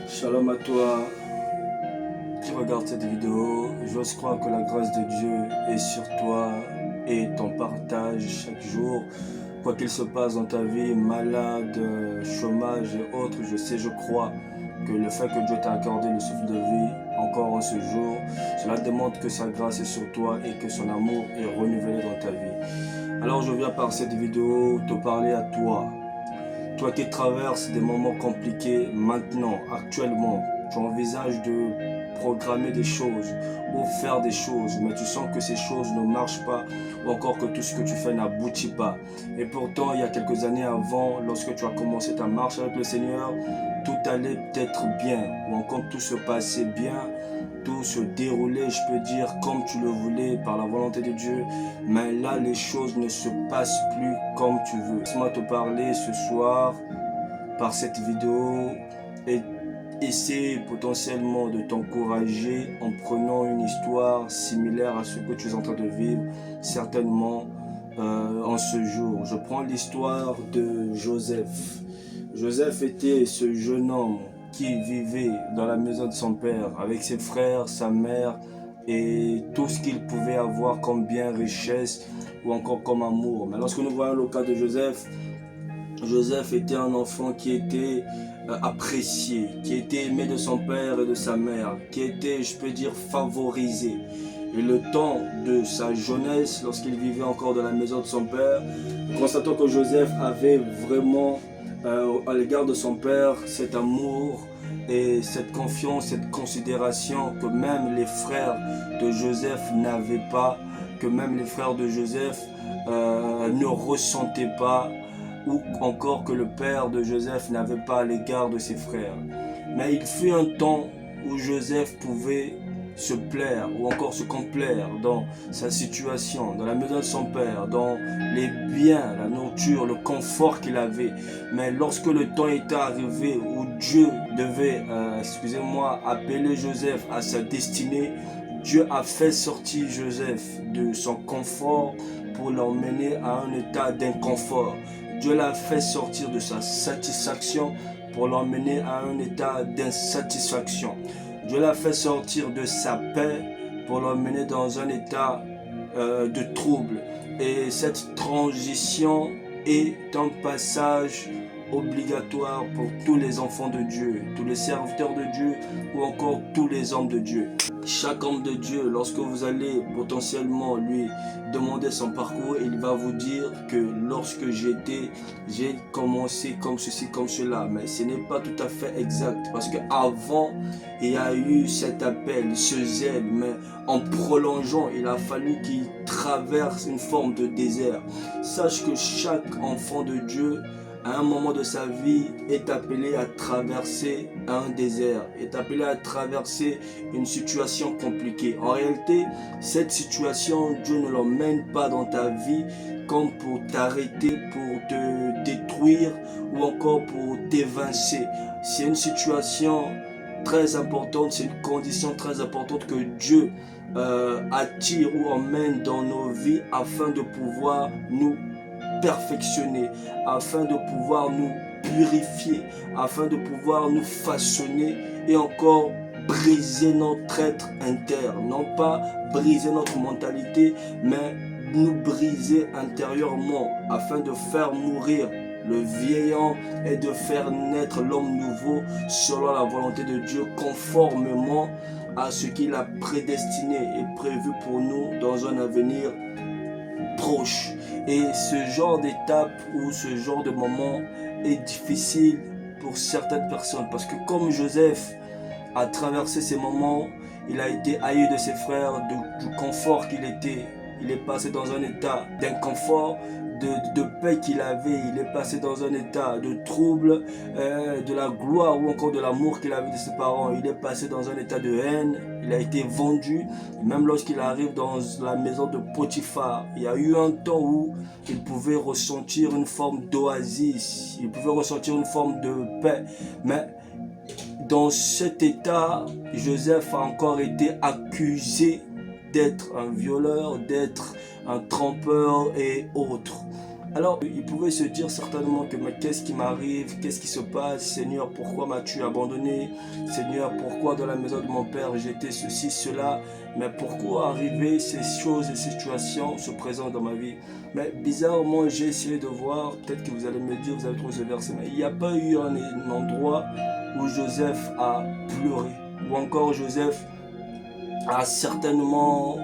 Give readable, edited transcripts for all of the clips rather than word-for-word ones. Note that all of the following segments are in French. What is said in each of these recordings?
Shalom à toi qui regarde cette vidéo. J'ose croire que la grâce de Dieu est sur toi et ton partage chaque jour. Quoi qu'il se passe dans ta vie, malade, chômage et autres, je crois que le fait que Dieu t'a accordé le souffle de vie encore en ce jour, cela démontre que sa grâce est sur toi et que son amour est renouvelé dans ta vie. Alors je viens par cette vidéo te parler à toi. Toi qui traverses des moments compliqués maintenant, actuellement, tu envisages de programmer des choses ou faire des choses, mais tu sens que ces choses ne marchent pas ou encore que tout ce que tu fais n'aboutit pas. Et pourtant, il y a quelques années avant, lorsque tu as commencé ta marche avec le Seigneur, tout allait peut-être bien ou encore tout se passait bien, tout se déroulait, je peux dire, comme tu le voulais par la volonté de Dieu. Mais là, les choses ne se passent plus comme tu veux. Laisse-moi te parler ce soir par cette vidéo et essayer potentiellement de t'encourager en prenant une histoire similaire à ce que tu es en train de vivre, certainement en ce jour. Je prends l'histoire de Joseph. Joseph était ce jeune homme qui vivait dans la maison de son père avec ses frères, sa mère et tout ce qu'il pouvait avoir comme bien, richesse ou encore comme amour. Mais lorsque nous voyons le cas de Joseph, Joseph était un enfant qui était apprécié, qui était aimé de son père et de sa mère, qui était, je peux dire, favorisé. Et le temps de sa jeunesse, lorsqu'il vivait encore dans la maison de son père, constatons que Joseph avait vraiment à l'égard de son père cet amour et cette confiance, cette considération que même les frères de Joseph n'avaient pas, que même les frères de Joseph ne ressentaient pas, ou encore que le père de Joseph n'avait pas à l'égard de ses frères. Mais il fut un temps où Joseph pouvait se plaire ou encore se complaire dans sa situation, dans la maison de son père, dans les biens, la nourriture, le confort qu'il avait. Mais lorsque le temps était arrivé où Dieu devait, appeler Joseph à sa destinée, Dieu a fait sortir Joseph de son confort pour l'emmener à un état d'inconfort. Dieu l'a fait sortir de sa satisfaction pour l'emmener à un état d'insatisfaction. Dieu l'a fait sortir de sa paix pour l'emmener dans un état de trouble. Et cette transition est un passage obligatoire pour tous les enfants de Dieu, tous les serviteurs de Dieu ou encore tous les hommes de Dieu. Chaque homme de Dieu, lorsque vous allez potentiellement lui demander son parcours, il va vous dire que lorsque j'ai commencé comme ceci, comme cela. Mais ce n'est pas tout à fait exact. Parce qu'avant, il y a eu cet appel, ce zèle. Mais en prolongeant, il a fallu qu'il traverse une forme de désert. Sache que chaque enfant de Dieu, à un moment de sa vie, est appelé à traverser un désert, est appelé à traverser une situation compliquée. En réalité, cette situation, Dieu ne l'emmène pas dans ta vie comme pour t'arrêter, pour te détruire ou encore pour t'évincer. C'est une situation très importante, c'est une condition très importante que Dieu attire ou emmène dans nos vies afin de pouvoir nous perfectionner, afin de pouvoir nous purifier, afin de pouvoir nous façonner et encore briser notre être interne. Non pas briser notre mentalité, mais nous briser intérieurement afin de faire mourir le vieillant et de faire naître l'homme nouveau selon la volonté de Dieu, conformément à ce qu'il a prédestiné et prévu pour nous dans un avenir proche. Et ce genre d'étape ou ce genre de moment est difficile pour certaines personnes parce que comme Joseph a traversé ces moments, il a été haï de ses frères, du confort qu'il était. Il est passé dans un état d'inconfort, de paix qu'il avait. Il est passé dans un état de trouble, de la gloire ou encore de l'amour qu'il avait de ses parents. Il est passé dans un état de haine. Il a été vendu. Même lorsqu'il arrive dans la maison de Potiphar, il y a eu un temps où il pouvait ressentir une forme d'oasis. Il pouvait ressentir une forme de paix. Mais dans cet état, Joseph a encore été accusé d'être un violeur, d'être un trompeur et autres. Alors, il pouvait se dire certainement que mais qu'est-ce qui m'arrive, qu'est-ce qui se passe, Seigneur, pourquoi m'as-tu abandonné, Seigneur, pourquoi dans la maison de mon père j'étais ceci, cela, mais pourquoi arriver ces choses et ces situations se présentent dans ma vie. Mais bizarrement, j'ai essayé de voir, peut-être que vous allez me dire, vous avez trouvé ce verset, mais il n'y a pas eu un endroit où Joseph a pleuré, ou encore Joseph a certainement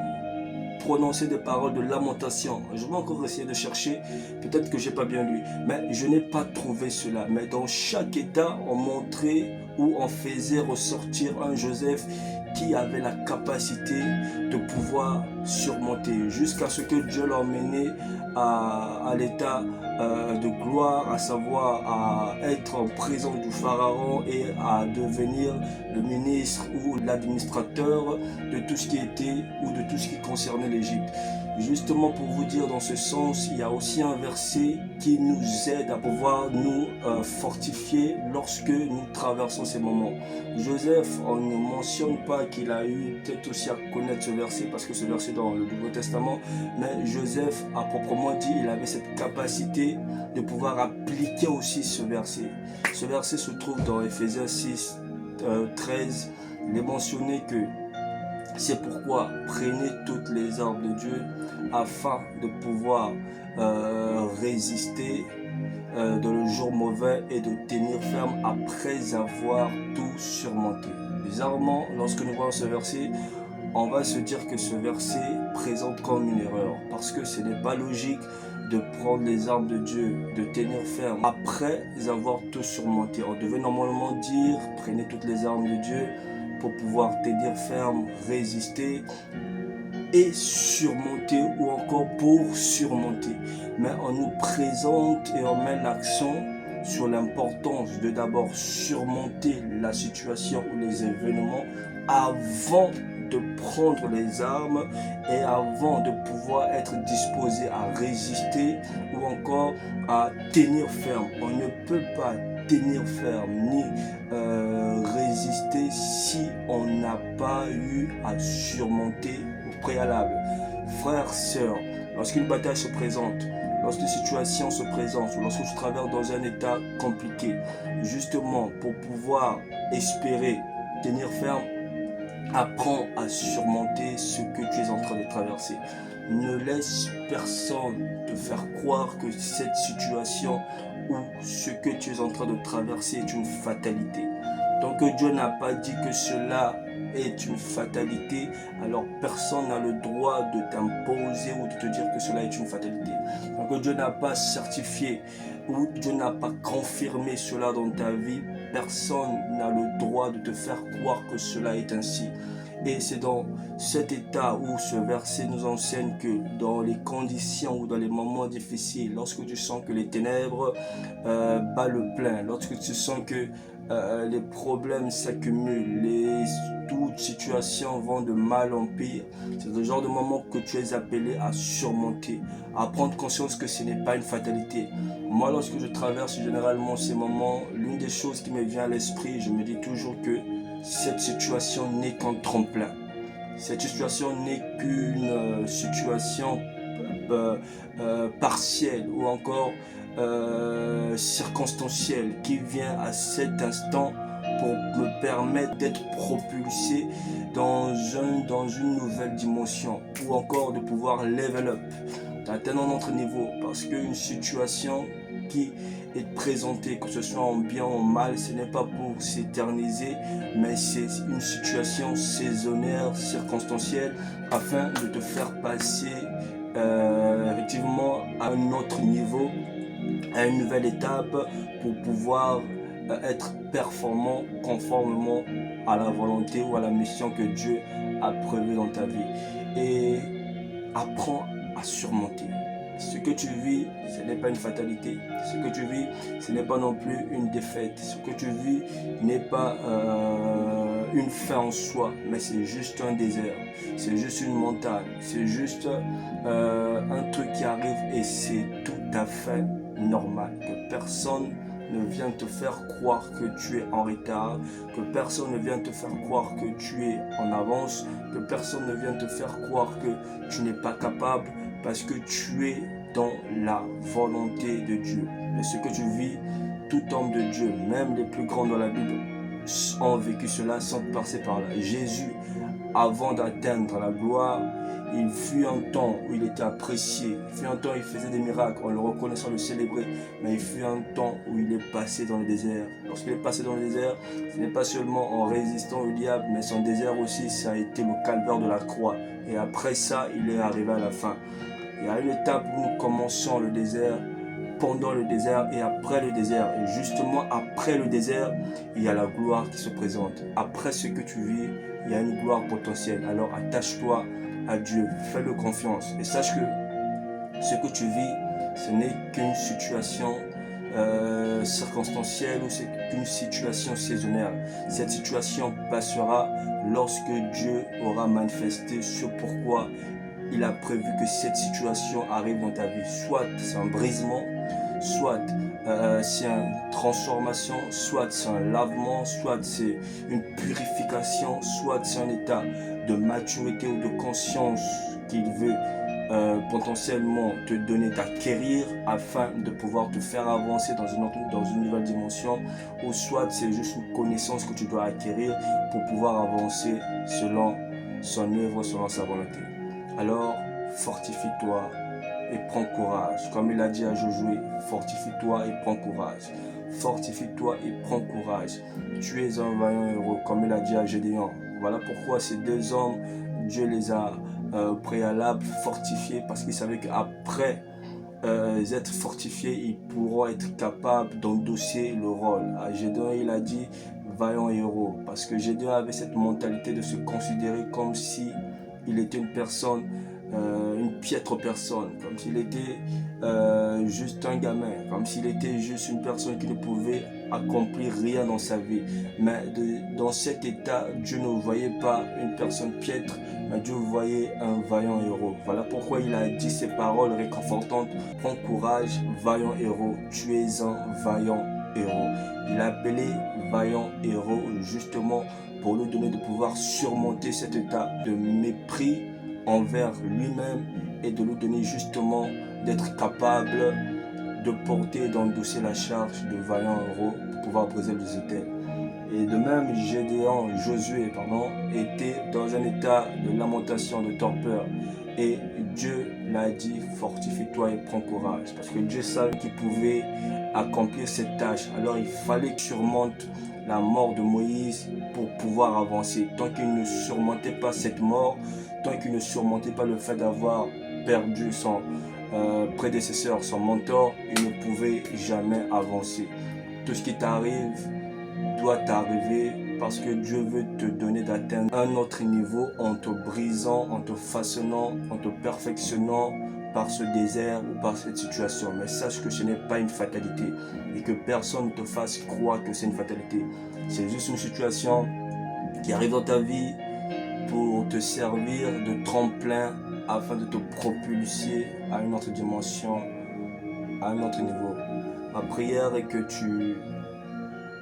prononcer des paroles de lamentation. Je vais encore essayer de chercher, peut-être que j'ai pas bien lu, mais je n'ai pas trouvé cela. Mais dans chaque état, on montrait ou on faisait ressortir un Joseph qui avait la capacité de pouvoir surmonter jusqu'à ce que Dieu l'emmenait à l'état de gloire, à savoir à être en présence du Pharaon et à devenir le ministre ou l'administrateur de tout ce qui était ou de tout ce qui concernait l'Égypte. Justement pour vous dire dans ce sens, il y a aussi un verset qui nous aide à pouvoir nous fortifier lorsque nous traversons ces moments. Joseph, on ne mentionne pas qu'il a eu peut-être aussi à connaître ce verset parce que ce verset dans le Nouveau Testament, mais Joseph, à proprement dit, il avait cette capacité de pouvoir appliquer aussi ce verset. Ce verset se trouve dans Ephésiens 6, 13. Il est mentionné que c'est pourquoi prenez toutes les armes de Dieu afin de pouvoir résister dans le jour mauvais et de tenir ferme après avoir tout surmonté. Bizarrement, lorsque nous voyons ce verset, on va se dire que ce verset présente comme une erreur parce que ce n'est pas logique de prendre les armes de Dieu, de tenir ferme après avoir tout surmonté. On devait normalement dire prenez toutes les armes de Dieu pour pouvoir tenir ferme, résister et surmonter ou encore pour surmonter. Mais on nous présente et on met l'accent sur l'importance de d'abord surmonter la situation ou les événements avant de prendre les armes et avant de pouvoir être disposé à résister ou encore à tenir ferme. On ne peut pas tenir ferme ni résister si on n'a pas eu à surmonter au préalable. Frères, sœurs, lorsqu'une bataille se présente, lorsqu'une situation se présente, ou lorsque tu traverses dans un état compliqué, justement pour pouvoir espérer tenir ferme, apprends à surmonter ce que tu es en train de traverser. Ne laisse personne te faire croire que cette situation ou ce que tu es en train de traverser est une fatalité. Tant que Dieu n'a pas dit que cela est une fatalité, alors personne n'a le droit de t'imposer ou de te dire que cela est une fatalité. Tant que Dieu n'a pas certifié ou Dieu n'a pas confirmé cela dans ta vie, personne n'a le droit de te faire croire que cela est ainsi. Et c'est dans cet état où ce verset nous enseigne que dans les conditions ou dans les moments difficiles, lorsque tu sens que les ténèbres battent le plein, lorsque tu sens que les problèmes s'accumulent, toutes situations vont de mal en pire, c'est le genre de moment que tu es appelé à surmonter, à prendre conscience que ce n'est pas une fatalité. Moi, lorsque je traverse généralement ces moments, l'une des choses qui me vient à l'esprit, je me dis toujours que cette situation n'est qu'un tremplin. Cette situation n'est qu'une situation partielle ou encore circonstancielle qui vient à cet instant pour me permettre d'être propulsé dans une nouvelle dimension ou encore de pouvoir level up, d'atteindre un autre niveau parce qu'une situation qui est présentée, que ce soit en bien ou en mal, ce n'est pas pour s'éterniser, mais c'est une situation saisonnière, circonstancielle, afin de te faire passer effectivement à un autre niveau, à une nouvelle étape pour pouvoir être performant conformément à la volonté ou à la mission que Dieu a prévue dans ta vie. Et apprends à surmonter. Ce que tu vis, ce n'est pas une fatalité. Ce que tu vis, ce n'est pas non plus une défaite. Ce que tu vis n'est pas une fin en soi, mais c'est juste un désert. C'est juste une montagne. C'est juste un truc qui arrive et c'est tout à fait normal. Que personne ne vient te faire croire que tu es en retard, que personne ne vient te faire croire que tu es en avance, que personne ne vient te faire croire que tu n'es pas capable parce que tu es dans la volonté de Dieu. Et ce que tu vis, tout homme de Dieu, même les plus grands dans la Bible, ont vécu cela sans passer par là. Jésus, avant d'atteindre la gloire, il fut un temps où il était apprécié, il fut un temps où il faisait des miracles, en le reconnaissant, le célébrer, mais il fut un temps où il est passé dans le désert. Lorsqu'il est passé dans le désert, ce n'est pas seulement en résistant au diable, mais son désert aussi, ça a été le calvaire de la croix. Et après ça, il est arrivé à la fin. Il y a une étape où nous commençons le désert, pendant le désert et après le désert. Et justement, après le désert, il y a la gloire qui se présente. Après ce que tu vis, il y a une gloire potentielle. Alors attache-toi à Dieu, fais-le confiance. Et sache que ce que tu vis, ce n'est qu'une situation circonstancielle ou c'est qu'une situation saisonnière. Cette situation passera lorsque Dieu aura manifesté ce pourquoi il a prévu que cette situation arrive dans ta vie. Soit c'est un brisement, soit c'est une transformation, soit c'est un lavement, soit c'est une purification, soit c'est un état de maturité ou de conscience qu'il veut potentiellement te donner, d'acquérir afin de pouvoir te faire avancer dans une nouvelle dimension, ou soit c'est juste une connaissance que tu dois acquérir pour pouvoir avancer selon son œuvre, selon sa volonté. Alors, fortifie-toi et prends courage. Comme il a dit à Josué, fortifie-toi et prends courage. Fortifie-toi et prends courage. Tu es un vaillant héros, comme il a dit à Gédéon. Voilà pourquoi ces deux hommes, Dieu les a préalables fortifiés, parce qu'ils savaient qu'après être fortifiés, ils pourront être capables d'endosser le rôle. À Gédéon, il a dit vaillant héros, parce que Gédéon avait cette mentalité de se considérer comme si il était une personne, une piètre personne, comme s'il était juste un gamin, comme s'il était juste une personne qui ne pouvait accomplir rien dans sa vie. Mais dans cet état, Dieu ne voyait pas une personne piètre, mais Dieu voyait un vaillant héros. Voilà pourquoi il a dit ces paroles réconfortantes. Prends courage, vaillant héros, tu es un vaillant héros. Il a appelé vaillant héros justement pour lui donner de pouvoir surmonter cet état de mépris envers lui-même et de lui donner justement d'être capable de porter et d'endosser la charge de vaillant héros pour pouvoir briser les étels. Et de même, Josué, était dans un état de lamentation, de torpeur. Et Dieu l'a dit, fortifie-toi et prends courage. Parce que Dieu savait qu'il pouvait accomplir cette tâche. Alors il fallait qu'il surmonte la mort de Moïse pour pouvoir avancer. Tant qu'il ne surmontait pas cette mort, tant qu'il ne surmontait pas le fait d'avoir perdu son prédécesseur, son mentor, il ne pouvait jamais avancer. Tout ce qui t'arrive doit t'arriver parce que Dieu veut te donner d'atteindre un autre niveau en te brisant, en te façonnant, en te perfectionnant par ce désert ou par cette situation. Mais sache que ce n'est pas une fatalité et que personne ne te fasse croire que c'est une fatalité. C'est juste une situation qui arrive dans ta vie pour te servir de tremplin afin de te propulser à une autre dimension, à un autre niveau. Ma prière est que tu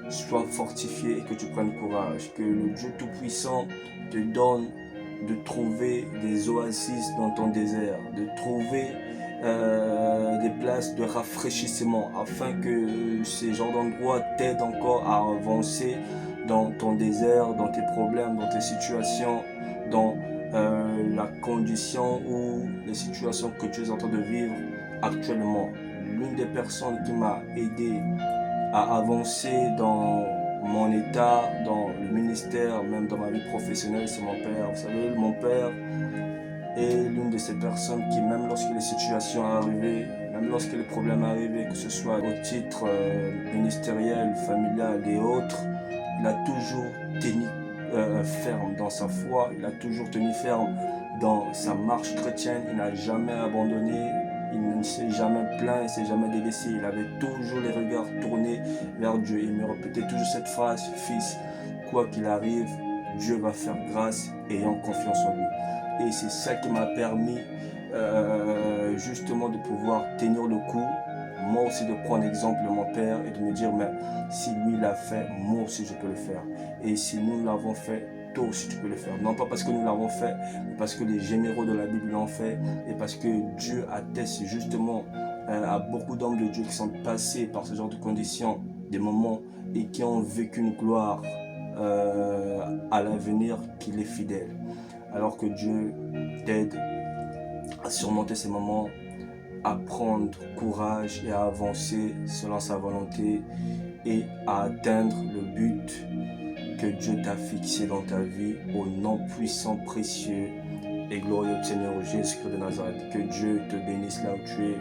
sois fortifié et que tu prennes courage, que le Dieu Tout-Puissant te donne de trouver des oasis dans ton désert, de trouver des places de rafraîchissement afin que ces genres d'endroits t'aident encore à avancer dans ton désert, dans tes problèmes, dans tes situations, dans la condition ou les situations que tu es en train de vivre actuellement. L'une des personnes qui m'a aidé à avancer dans mon état, dans le ministère, même dans ma vie professionnelle, c'est mon père. Vous savez, mon père est l'une de ces personnes qui, même lorsque les situations arrivaient, même lorsque les problèmes arrivaient, que ce soit au titre ministériel, familial et autres, il a toujours tenu ferme dans sa foi, il a toujours tenu ferme dans sa marche chrétienne, il n'a jamais abandonné. Il ne s'est jamais plaint, il ne s'est jamais délaissé. Il avait toujours les regards tournés vers Dieu. Il me répétait toujours cette phrase: fils, quoi qu'il arrive, Dieu va faire grâce, ayant confiance en lui. Et c'est ça qui m'a permis justement de pouvoir tenir le coup. Moi aussi de prendre exemple de mon père et de me dire, mais si lui l'a fait, moi aussi je peux le faire. Et si nous l'avons fait, tôt si tu peux le faire. Non pas parce que nous l'avons fait, mais parce que les généraux de la Bible l'ont fait et parce que Dieu atteste justement à beaucoup d'hommes de Dieu qui sont passés par ce genre de conditions, des moments et qui ont vécu une gloire à l'avenir qu'il est fidèle. Alors que Dieu t'aide à surmonter ces moments, à prendre courage et à avancer selon sa volonté et à atteindre le but que Dieu t'a fixé dans ta vie au nom puissant, précieux et glorieux du Seigneur Jésus-Christ de Nazareth. Que Dieu te bénisse là où tu es,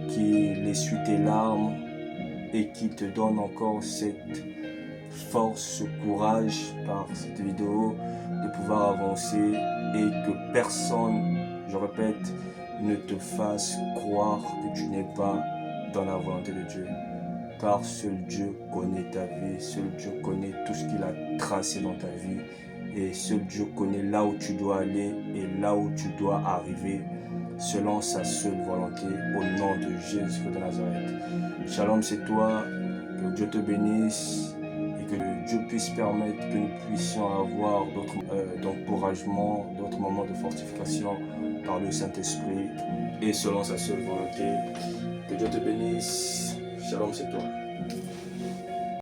qu'il essuie tes larmes et qu'il te donne encore cette force, ce courage par cette vidéo de pouvoir avancer et que personne, je répète, ne te fasse croire que tu n'es pas dans la volonté de Dieu. Car seul Dieu connaît ta vie, seul Dieu connaît tout ce qu'il a tracé dans ta vie et seul Dieu connaît là où tu dois aller et là où tu dois arriver selon sa seule volonté au nom de Jésus de Nazareth. Shalom, c'est toi, que Dieu te bénisse et que Dieu puisse permettre que nous puissions avoir d'autres d'encouragement, d'autres moments de fortification par le Saint-Esprit et selon sa seule volonté. Que Dieu te bénisse. Shalom, c'est toi.